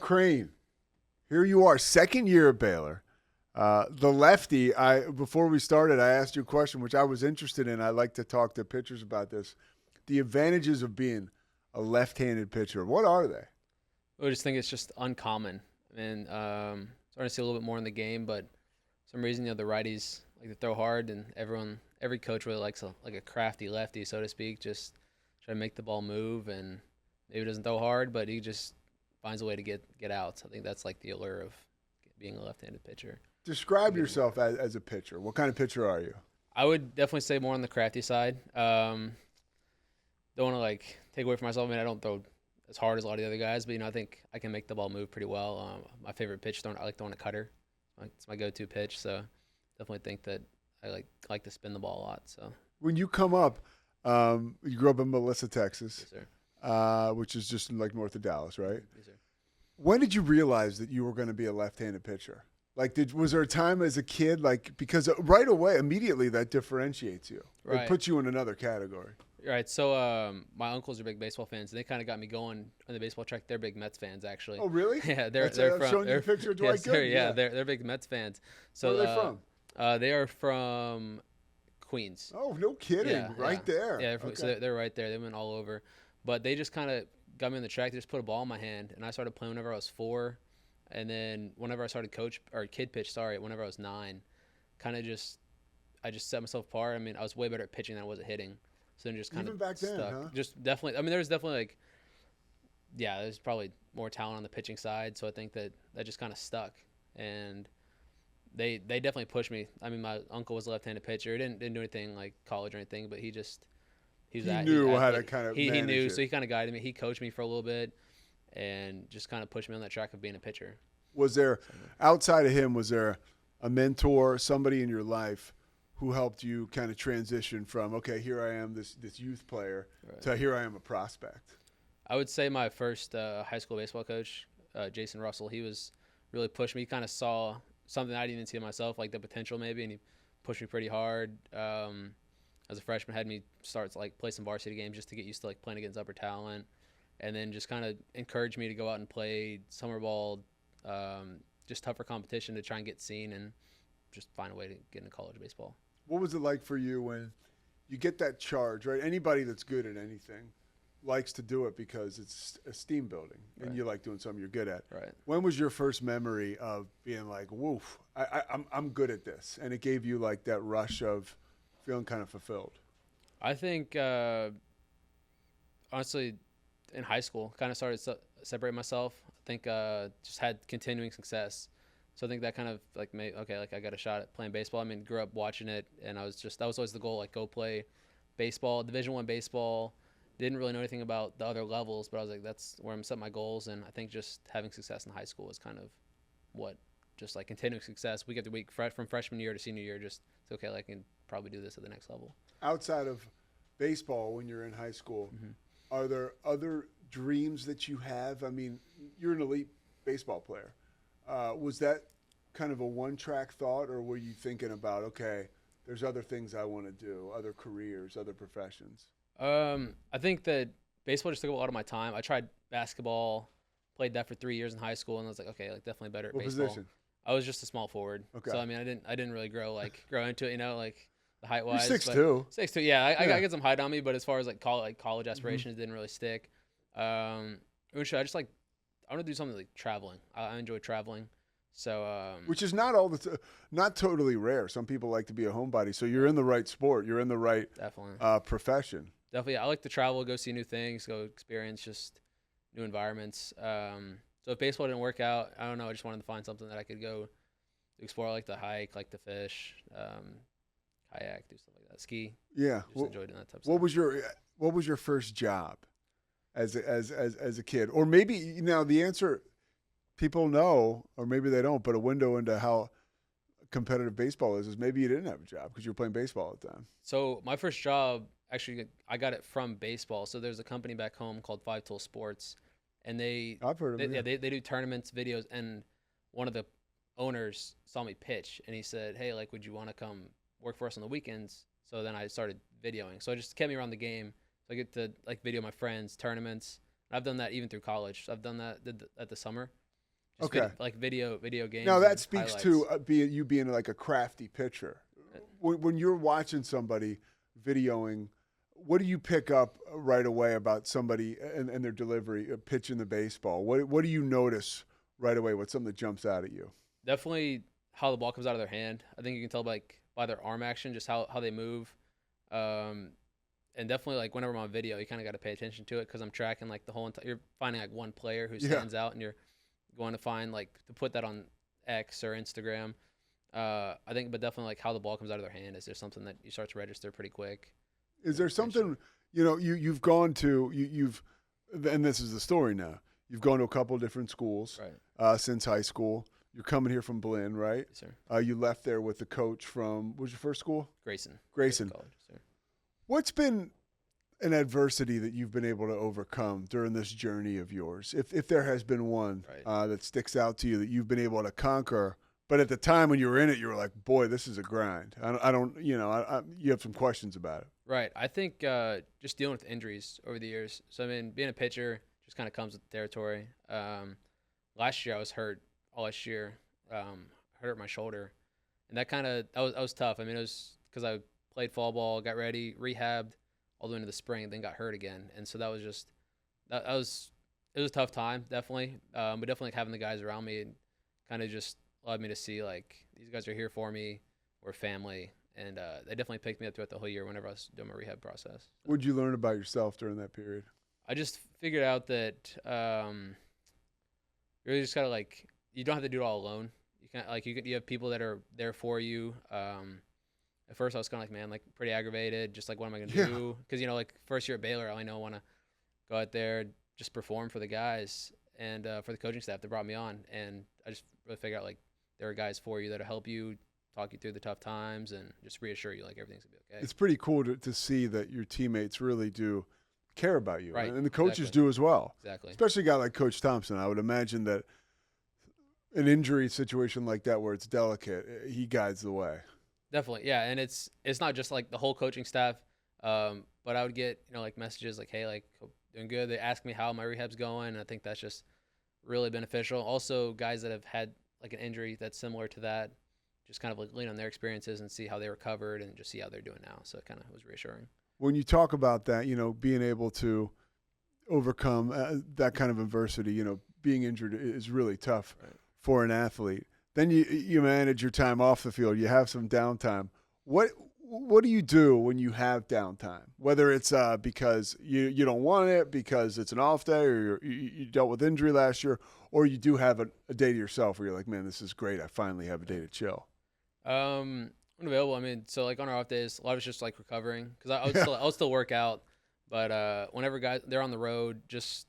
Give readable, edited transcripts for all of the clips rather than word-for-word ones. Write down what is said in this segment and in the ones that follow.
Crain, here you are, second year at Baylor. The lefty, before we started, I asked you a question, which I was interested in. I like to talk to pitchers about this. The advantages of being a left-handed pitcher, what are they? I just think it's just uncommon. I mean, starting to see a little bit more in the game, but for some reason, the righties like to throw hard, and every coach really likes a crafty lefty, so to speak, just try to make the ball move, and maybe doesn't throw hard, but he just finds a way to get out. So I think that's like the allure of being a left-handed pitcher. Describe yourself as a pitcher. What kind of pitcher are you? I would definitely say more on the crafty side. Don't want to take away from myself. I mean, I don't throw as hard as a lot of the other guys, but I think I can make the ball move pretty well. My favorite pitch, I like throwing a cutter. It's my go-to pitch. So definitely think that I like to spin the ball a lot. So when you come up, you grew up in Melissa, Texas, yes, sir. Which is just like north of Dallas, right? Yes, sir. When did you realize that you were going to be a left-handed pitcher? Was there a time as a kid, because right away, immediately that differentiates you. Right. It puts you in another category. Right. So my uncles are big baseball fans, and they kind of got me going on the baseball track. They're big Mets fans, actually. Oh, really? Yeah, they're I'm from. showing you a picture of Dwight Gooden. Yeah, they're big Mets fans. So where are they from? They are from Queens. Oh, no kidding! Yeah, right there. Yeah, okay. So they're right there. They went all over, but they just kind of got me on the track. They just put a ball in my hand, and I started playing whenever I was 4. And then whenever I started kid pitch, whenever I was 9, I just set myself apart. I mean, I was way better at pitching than I was at hitting. So then just kind of back then, stuck. huh? Just definitely. I mean, there's definitely there's probably more talent on the pitching side. So I think that just kind of stuck, and they definitely pushed me. I mean, my uncle was a left-handed pitcher. He didn't do anything like college or anything, but he knew how to kind of he knew, it. so he kind of guided me. He coached me for a little bit, and just kind of pushed me on that track of being a pitcher. Was there, outside of him, was there a mentor, somebody in your life who helped you kind of transition from, okay, here I am, this youth player, Right. to here I am a prospect? I would say my first high school baseball coach, Jason Russell, he was really pushed me. He kind of saw something I didn't even see in myself, like the potential maybe, and he pushed me pretty hard. As a freshman, had me start to play some varsity games just to get used to playing against upper talent, and then just kind of encouraged me to go out and play summer ball, just tougher competition to try and get seen and just find a way to get into college baseball. What was it like for you when you get that charge, right? Anybody that's good at anything likes to do it because it's esteem building, and Right. you like doing something you're good at. Right. When was your first memory of being like, woof, I'm good at this, and it gave you that rush of feeling kind of fulfilled? I think, honestly, in high school, kind of started to separate myself. I think just had continuing success. So I think that kind of made, okay, I got a shot at playing baseball. I mean, grew up watching it, and that was always the goal, go play baseball, Division I baseball. Didn't really know anything about the other levels, but I was like, that's where I'm setting my goals. And I think just having success in high school is kind of what, just continuing success week after week, from freshman year to senior year, just, okay, I can probably do this at the next level. Outside of baseball, when you're in high school, are there other dreams that you have? I mean, you're an elite baseball player. Was that kind of a one-track thought, or were you thinking about, okay, there's other things I want to do, other careers, other professions? I think that baseball just took a lot of my time. I tried basketball, played that for 3 years in high school, and I was like, okay, definitely better at What baseball. position? I was just a small forward. Okay. So I mean, I didn't really grow into it, the height wise. You're 6'2". 6'2". Yeah, I got some height on me, but as far as college aspirations, it didn't really stick. Eventually, I want to do something like traveling. I enjoy traveling. So which is not not totally rare. Some people like to be a homebody. So you're in the right sport. You're in the right profession. Definitely, I like to travel, go see new things, go experience just new environments. So if baseball didn't work out, I don't know. I just wanted to find something that I could go to explore, like to hike, like to fish, kayak, do stuff like that, ski. Yeah, just enjoyed doing that type of stuff. What was your first job as a kid? Or maybe now the answer people know, or maybe they don't. But a window into how competitive baseball is maybe you didn't have a job because you were playing baseball at the time. So my first job, actually, I got it from baseball. So there's a company back home called 5 Tool Sports, and I've heard of them. They do tournaments, videos, and one of the owners saw me pitch, and he said, "Hey, would you want to come work for us on the weekends?" So then I started videoing. So it just kept me around the game. So I get to video my friends, tournaments. I've done that even through college. I've done that at the summer. Just Okay. like video games. Now that and speaks highlights. to being like a crafty pitcher. When you're watching somebody videoing, what do you pick up right away about somebody and their delivery, pitching the baseball? What do you notice right away? What's something that jumps out at you? Definitely how the ball comes out of their hand. I think you can tell by their arm action, just how they move. And definitely like whenever I'm on video, you kind of got to pay attention to it because I'm tracking like the whole entire. You're finding like one player who stands out, and you're going to find like to put that on X or Instagram. I think, but definitely like how the ball comes out of their hand. Is there something that you start to register pretty quick? Is there something you've gone to you've and this is the story now. You've gone to a couple of different schools since high school. You're coming here from Blinn, right? Yes, sir. You left there with the coach from what was your first school? Grayson. Grayson. College, sir. What's been an adversity that you've been able to overcome during this journey of yours? If there has been one that sticks out to you that you've been able to conquer, but at the time when you were in it, you were like, boy, this is a grind. You have some questions about it. Right. I think just dealing with injuries over the years. So, I mean, being a pitcher just kind of comes with the territory. Last year I was hurt all last year. Hurt my shoulder. And that was tough. I mean, it was because I played fall ball, got ready, rehabbed all the way into the spring, then got hurt again. And so that was just it was a tough time, definitely. But definitely like, having the guys around me and kind of just allowed me to see like these guys are here for me. We're family. And they definitely picked me up throughout the whole year whenever I was doing my rehab process. What did you learn about yourself during that period? I just figured out that you really just gotta like you don't have to do it all alone. You can't like you have people that are there for you. At first I was kind of like, man, like pretty aggravated. Just like, what am I gonna do? Because like first year at Baylor, I know I want to go out there just perform for the guys and for the coaching staff that brought me on. And I just really figured out like there are guys for you that'll help you, talk you through the tough times, and just reassure you like everything's gonna be okay. It's pretty cool to see that your teammates really do care about you, right? And the coaches do as well. Exactly. Especially a guy like Coach Thompson. I would imagine that an injury situation like that where it's delicate, he guides the way. Definitely, yeah, and it's not just like the whole coaching staff, but I would get like messages like, hey, like doing good. They ask me how my rehab's going, and I think that's just really beneficial. Also, guys that have had like an injury that's similar to that, just kind of like lean on their experiences and see how they recovered and just see how they're doing now. So it kind of was reassuring. When you talk about that, being able to overcome that kind of adversity, being injured is really tough for an athlete. Then you manage your time off the field. You have some downtime. What do you do when you have downtime? Whether it's because you don't want it, because it's an off day, or you dealt with injury last year, or you do have a day to yourself where you're like, man, this is great. I finally have a day to chill. When available, I mean, so like on our off days, a lot of it's just like recovering because I'll still work out, but whenever guys they're on the road, just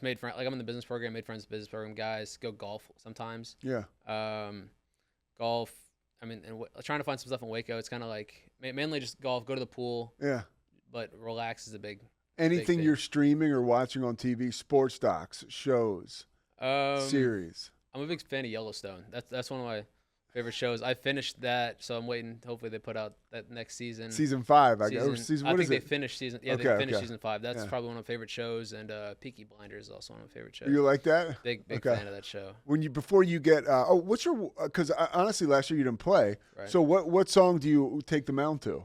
made friends. Like I'm in the business program, made friends with the business program guys. Go golf sometimes. Yeah. Golf. I mean, and trying to find some stuff in Waco. It's kind of like mainly just golf. Go to the pool. Yeah. But relax is a big. Anything big you're streaming or watching on TV, sports docs, shows, series. I'm a big fan of Yellowstone. That's one of my favorite shows. I finished that, so I'm waiting. Hopefully, they put out that next season. Season 5, I guess. I think they finished season. Yeah, okay, they finished season 5. That's probably one of my favorite shows. And Peaky Blinders is also one of my favorite shows. You like that? Big fan of that show. Before you get what's your? Because honestly, last year you didn't play. Right. So what song do you take the mound to?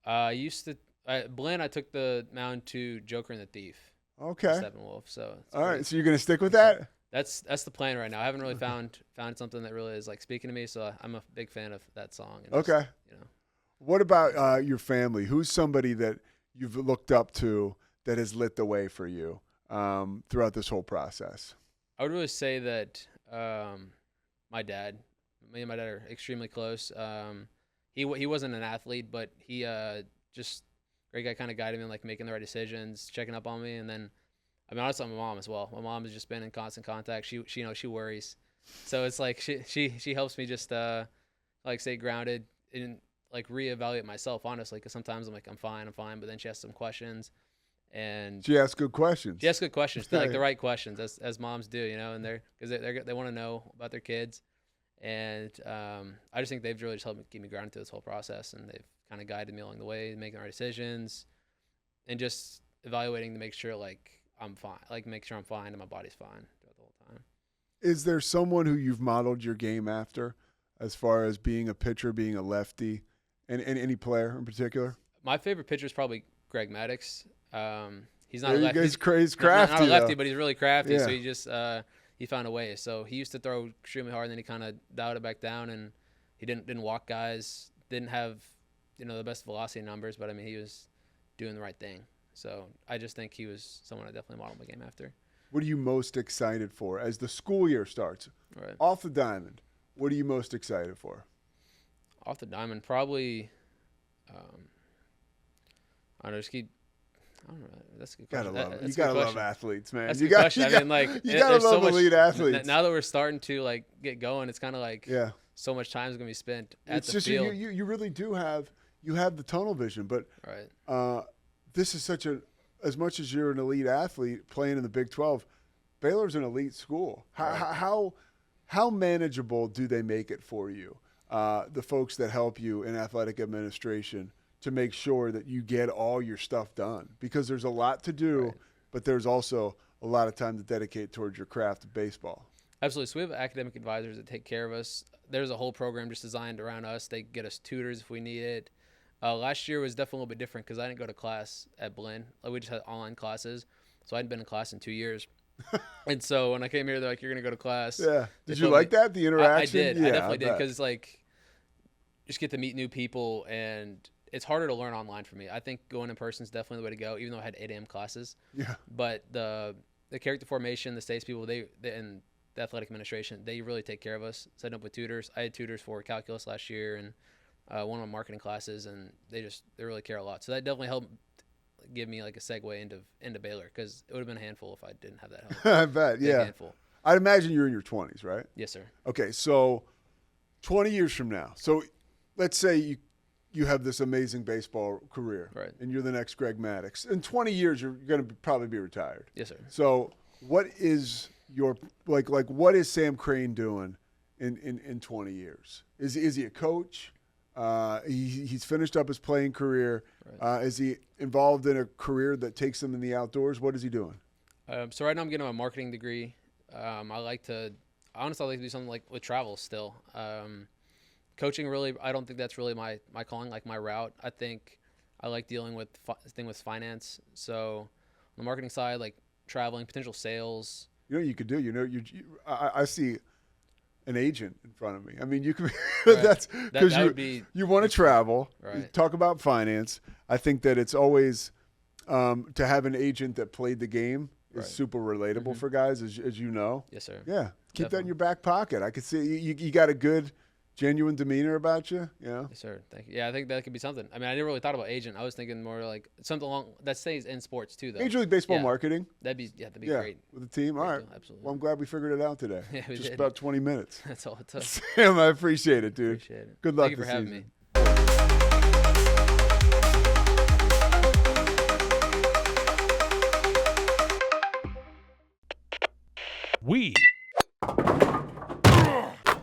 Blinn, I took the mound to Joker and the Thief. Okay. Steppenwolf. So all right. So you're gonna stick with that? That's the plan right now. I haven't really found something that really is like speaking to me, so I'm a big fan of that song. And okay. What about your family? Who's somebody that you've looked up to that has lit the way for you throughout this whole process? I would really say that my dad. Me and my dad are extremely close. He wasn't an athlete, but he just great guy, kind of guided me in like making the right decisions, checking up on me, and then. I mean, honestly, my mom as well. My mom has just been in constant contact. She worries, so it's like she helps me just like stay grounded and like reevaluate myself honestly. Because sometimes I'm like I'm fine, but then she has some questions, and she asks good questions. She asks good questions, like the right questions, as moms do, and they want to know about their kids, and I just think they've really just helped me keep me grounded through this whole process, and they've kind of guided me along the way, making the right decisions, and just evaluating to make sure like. I'm fine. Like make sure I'm fine and my body's fine throughout the whole time. Is there someone who you've modeled your game after, as far as being a pitcher, being a lefty, and any player in particular? My favorite pitcher is probably Greg Maddux. He's not There a you lefty. guys, he's Not crafty. a lefty, though. but he's really crafty. Yeah. So he just he found a way. So he used to throw extremely hard, and then he kind of dialed it back down, and he didn't walk guys. Didn't have the best velocity numbers, but I mean he was doing the right thing. So I just think he was someone I definitely modeled my game after. What are you most excited for as the school year starts? Right. Off the diamond, what are you most excited for? Off the diamond, probably. I don't know. Just keep. I don't know. That's a good question. You gotta love athletes, man. That's a you good got, question. I mean, like you gotta love elite athletes. Now that we're starting to like get going, it's kind of like yeah. so much time is gonna be spent at It's the just field. you really do have the tunnel vision, but Right. this is such as much as you're an elite athlete playing in the Big 12, Baylor's an elite school. How manageable do they make it for you, the folks that help you in athletic administration, to make sure that you get all your stuff done? Because there's a lot to do, Right. but there's also a lot of time to dedicate towards your craft of baseball. Absolutely. So we have academic advisors that take care of us. There's a whole program just designed around us. They get us tutors if we need it. Last year was definitely a little bit different because I didn't go to class at Blinn. We just had online classes, so I hadn't been in class in 2 years. And so when I came here, they're like, "You're gonna go to class." Yeah. Did you like that, the interaction? I did. Yeah, I definitely did bet. because like, just get to meet new people, and it's harder to learn online for me. I think going in person is definitely the way to go, even though I had 8 a.m. classes. Yeah. But the character formation, the states people, they and the athletic administration, they really take care of us. Setting up with tutors. I had tutors for calculus last year and one of my marketing classes, and they really care a lot. So that definitely helped give me like a segue into Baylor, because it would have been a handful if I didn't have that help. I bet. Big Yeah. handful. I'd imagine you're in your 20s, right? Yes, sir. Okay, so 20 years from now. So let's say you have this amazing baseball career, Right. and you're the next Greg Maddux. In 20 years, you're going to probably be retired. Yes, sir. So what is your like what is Sam Crain doing in 20 years? Is he a coach? He's finished up his playing career. Right. Is he involved in a career that takes him in the outdoors? What is he doing? So right now I'm getting a marketing degree. I like to do something like with travel still. Coaching, really, I don't think that's really my calling, like my route. I think I like dealing with with finance. So on the marketing side, like traveling, potential sales. You know what you could do? I see an agent in front of me. I mean, you could Right. that's That because would be you want to travel. You Right. talk about finance. I think that it's always to have an agent that played the game is Right. super relatable Mhm. for guys, as you know. Yes, sir. Yeah, keep that in Definitely. your back pocket. I could see you got a good, genuine demeanor about you. You know. Yes, sir. Thank you. Yeah, I think that could be something. I mean, I never really thought about agent. I was thinking more like something along that stays in sports too, though. Major League Baseball Yeah. marketing. That'd be Yeah, great. with the team. All Great right. deal, absolutely. Well, I'm glad we figured it out today. Yeah, we Just did. about 20 minutes. That's all it took. Sam, I appreciate it, dude. Appreciate it. Good luck Thank you for this having season. me. We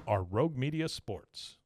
are Rogue Media Sports.